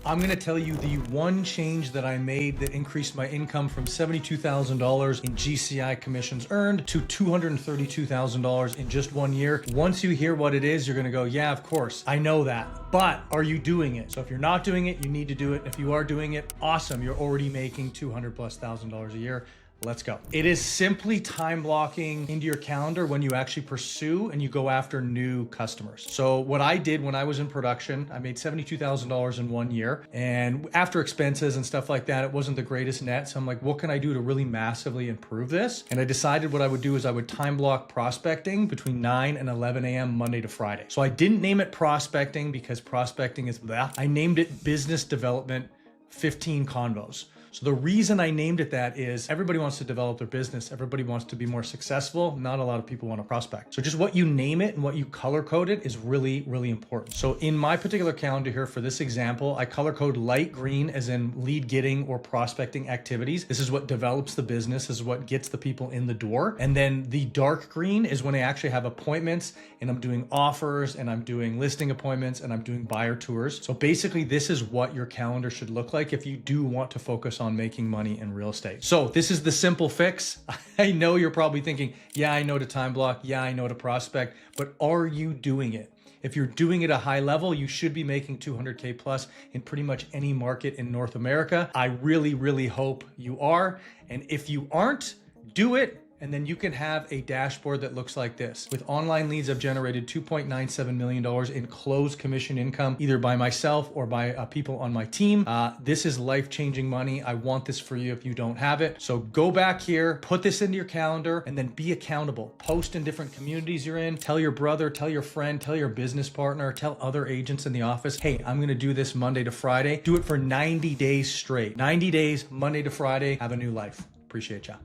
I'm gonna tell you the one change that I made that increased my income from $72,000 in GCI commissions earned to $232,000 in just 1 year. Once you hear what it is, you're gonna go, yeah, of course, I know that. But are you doing it? So if you're not doing it, you need to do it. If you are doing it, awesome. You're already making $200,000+ a year. Let's go. It is simply time blocking into your calendar when you actually pursue and you go after new customers. So what I did when I was in production, I made $72,000 in 1 year. And after expenses and stuff like that, it wasn't the greatest net. So I'm like, what can I do to really massively improve this? And I decided what I would do is I would time block prospecting between 9 and 11 a.m. Monday to Friday. So I didn't name it prospecting because prospecting is that. I named it business development 15 convos. So the reason I named it that is everybody wants to develop their business. Everybody wants to be more successful. Not a lot of people want to prospect. So just what you name it and what you color code it is really, really important. So in my particular calendar here for this example, I color code light green as in lead getting or prospecting activities. This is what develops the business. This is what gets the people in the door. And then the dark green is when I actually have appointments and I'm doing offers and I'm doing listing appointments and I'm doing buyer tours. So basically this is what your calendar should look like if you do want to focus on making money in real estate. So this is the simple fix. I know you're probably thinking, yeah, I know to time block. Yeah, I know to prospect, but are you doing it? If you're doing it at a high level, you should be making 200K plus in pretty much any market in North America. I really, really hope you are. And if you aren't, do it. And then you can have a dashboard that looks like this. With online leads, I've generated $2.97 million in closed commission income, either by myself or by people on my team. This is life-changing money. I want this for you if you don't have it. So go back here, put this into your calendar, and then be accountable. Post in different communities you're in. Tell your brother, tell your friend, tell your business partner, tell other agents in the office, hey, I'm gonna do this Monday to Friday. Do it for 90 days straight. 90 days, Monday to Friday, have a new life. Appreciate ya.